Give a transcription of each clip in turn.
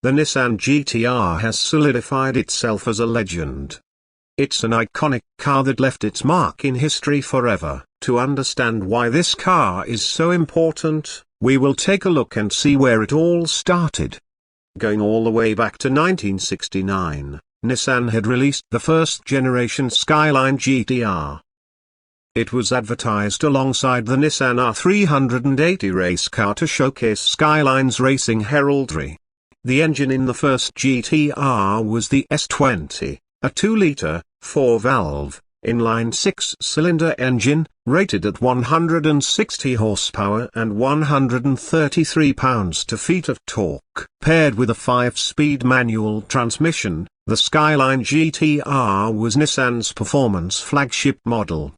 the Nissan GTR has solidified itself as a legend. It's an iconic car that left its mark in history forever. To understand why this car is so important, we will take a look and see where it all started. Going all the way back to 1969, Nissan had released the first generation Skyline GTR. It was advertised alongside the Nissan R380 race car to showcase Skyline's racing heraldry. The engine in the first GTR was the S20, a 2-litre, 4-valve, inline 6-cylinder engine, rated at 160 horsepower and 133 pounds-feet of torque. Paired with a 5-speed manual transmission, the Skyline GTR was Nissan's performance flagship model.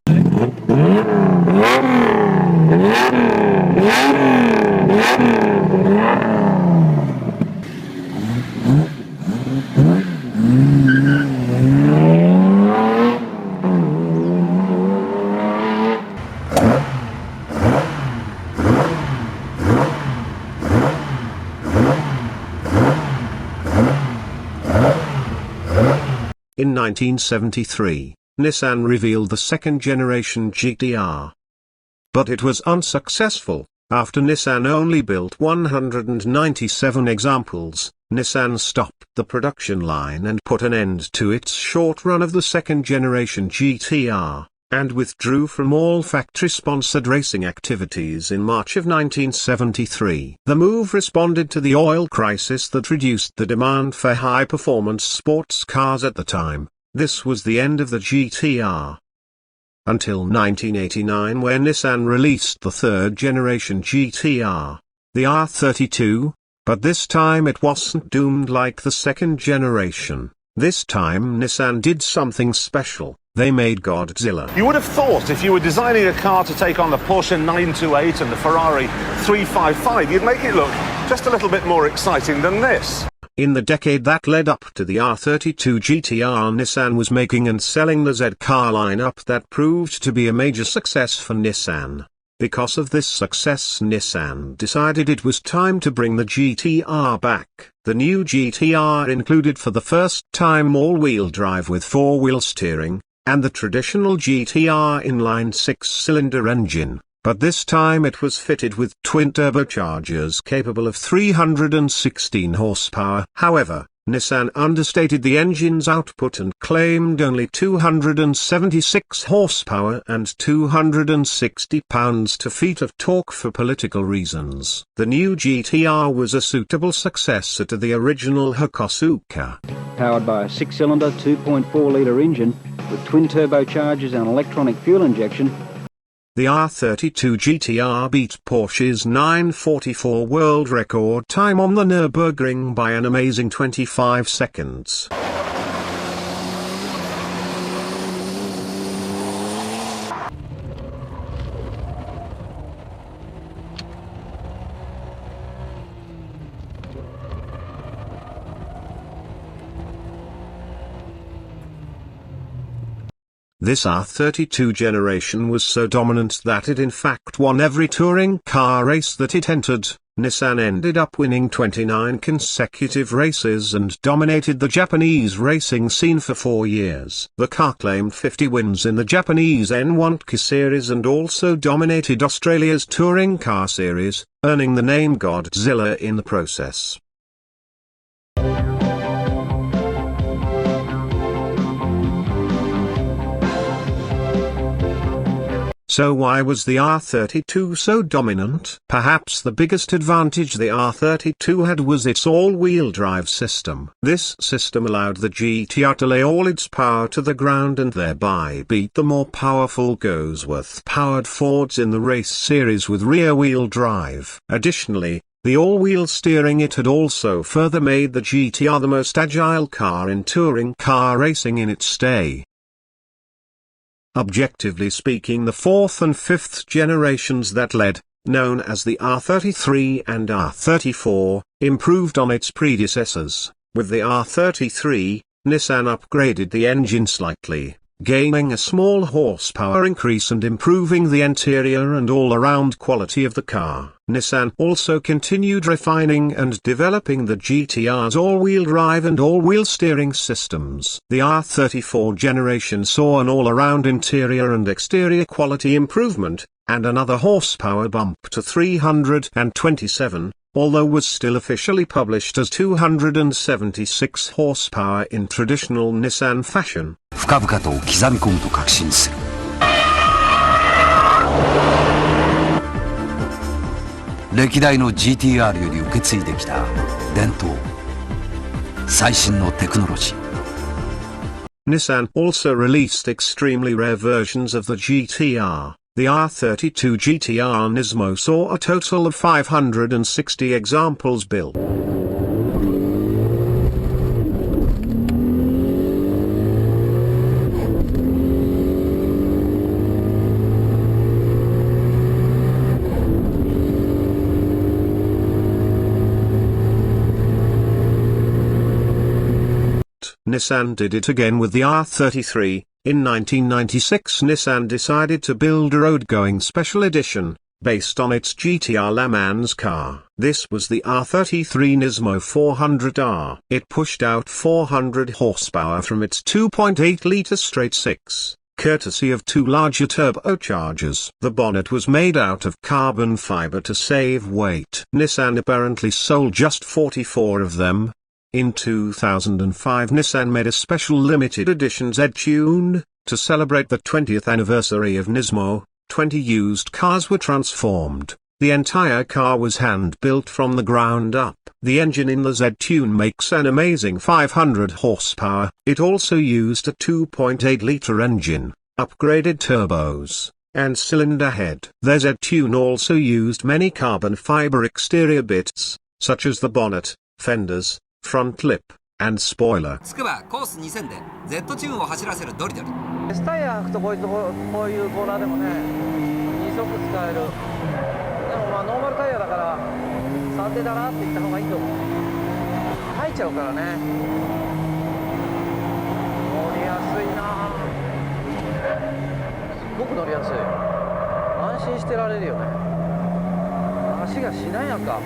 In 1973, Nissan revealed the second-generation GTR. But it was unsuccessful. After Nissan only built 197 examples, Nissan stopped the production line and put an end to its short run of the second-generation GTR, and withdrew from all factory-sponsored racing activities in March of 1973. The move responded to the oil crisis that reduced the demand for high-performance sports cars at the time. This was the end of the GTR. Until 1989, where Nissan released the third-generation GTR, the R32, but this time it wasn't doomed like the second generation. This time Nissan did something special. They made Godzilla. You would have thought if you were designing a car to take on the Porsche 928 and the Ferrari 355, you'd make it look just a little bit more exciting than this. In the decade that led up to the R32 GTR, Nissan was making and selling the Z car lineup that proved to be a major success for Nissan. Because of this success, Nissan decided it was time to bring the GTR back. The new GTR included for the first time all-wheel drive with 4-wheel steering, and the traditional GTR inline 6-cylinder engine. But this time it was fitted with twin turbochargers capable of 316 horsepower. However, Nissan understated the engine's output and claimed only 276 horsepower and 260 pounds-feet of torque for political reasons. The new GTR was a suitable successor to the original hakosuka. Powered by a 6-cylinder 2.4-litre engine with twin turbochargers and electronic fuel injection, the R32 GTR beat Porsche's 9:44 world record time on the Nürburgring by an amazing 25 seconds. This R32 generation was so dominant that it in fact won every touring car race that it entered. Nissan ended up winning 29 consecutive races and dominated the Japanese racing scene for 4 years. The car claimed 50 wins in the Japanese N1 series and also dominated Australia's touring car series, earning the name Godzilla in the process. So why was the R32 so dominant? Perhaps the biggest advantage the R32 had was its all-wheel drive system. This system allowed the GTR to lay all its power to the ground and thereby beat the more powerful Cosworth-powered Fords in the race series with rear-wheel drive. Additionally, the all-wheel steering it had also further made the GTR the most agile car in touring car racing in its day. Objectively speaking, the fourth and fifth generations that led, known as the R33 and R34, improved on its predecessors. With the R33, Nissan upgraded the engine slightly, gaining a small horsepower increase and improving the interior and all-around quality of the car. Nissan also continued refining and developing the GTR's all-wheel drive and all-wheel steering systems. The R34 generation saw an all-around interior and exterior quality improvement, and another horsepower bump to 327, although was still officially published as 276 horsepower in traditional Nissan fashion. 深々と刻み込むと確信する。歴代の GTR より受け継いできた伝統、最新のテクノロジー。Nissan also released extremely rare versions of the GTR. The R32 GTR Nismo saw a total of 560 examples built. Nissan did it again with the R33. In 1996 Nissan decided to build a road-going special edition, based on its GTR Le Mans car. This was the R33 Nismo 400R. It pushed out 400 horsepower from its 2.8-litre straight-six, courtesy of two larger turbochargers. The bonnet was made out of carbon fiber to save weight. Nissan apparently sold just 44 of them. In 2005 Nissan made a special limited edition Z-Tune, to celebrate the 20th anniversary of Nismo. 20 used cars were transformed. The entire car was hand-built from the ground up. The engine in the Z-Tune makes an amazing 500 horsepower. It also used a 2.8-litre engine, upgraded turbos, and cylinder head. The Z-Tune also used many carbon fiber exterior bits, such as the bonnet, fenders, front lip, and spoiler. つくばコース2000で Z チューンを走らせるドリドリ。スタイヤ履くとこういうコーナーでもね、2足使える。でもまあノーマルタイヤだから3手だなって言った方がいいと思う。入っちゃうからね。乗りやすいな。すごく乗りやすい。安心してられるよね。足がしなやか。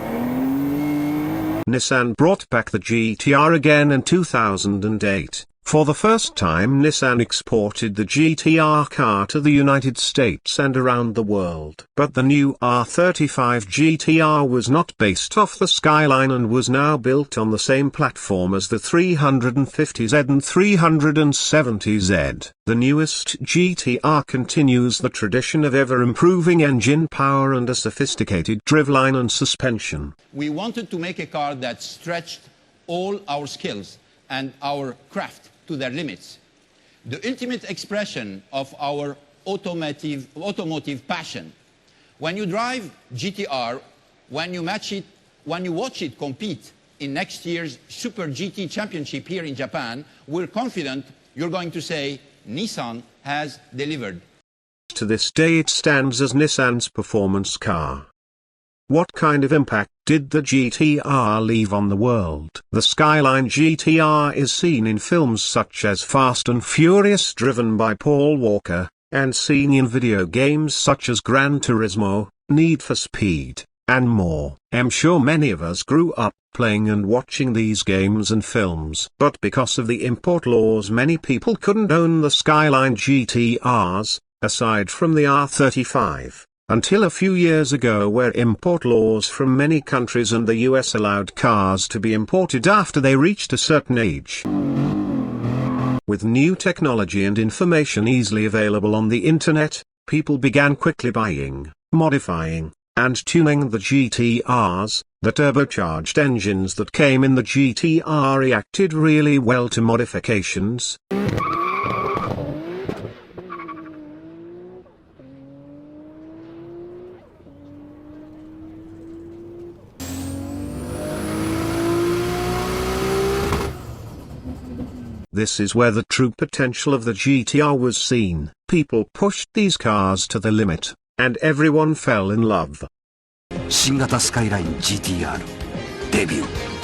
Nissan brought back the GTR again in 2008. For the first time Nissan exported the GTR car to the United States and around the world. But the new R35 GTR was not based off the Skyline and was now built on the same platform as the 350Z and 370Z. The newest GTR continues the tradition of ever-improving engine power and a sophisticated driveline and suspension. We wanted to make a car that stretched all our skills and our craft to their limits. The ultimate expression of our automotive passion. When you drive GTR, when you watch it compete in next year's Super GT Championship here in Japan, we're confident you're going to say, Nissan has delivered. To this day it stands as Nissan's performance car. What kind of impact did the GTR leave on the world? The Skyline GTR is seen in films such as Fast and Furious driven by Paul Walker, and seen in video games such as Gran Turismo, Need for Speed, and more. I'm sure many of us grew up playing and watching these games and films. But because of the import laws many people couldn't own the Skyline GTRs, aside from the R35. Until a few years ago where import laws from many countries and the US allowed cars to be imported after they reached a certain age. With new technology and information easily available on the internet, people began quickly buying, modifying, and tuning the GTRs. The turbocharged engines that came in the GTR reacted really well to modifications. This is where the true potential of the GTR was seen. People pushed these cars to the limit, and everyone fell in love. 新型スカイライン GTR デビュー。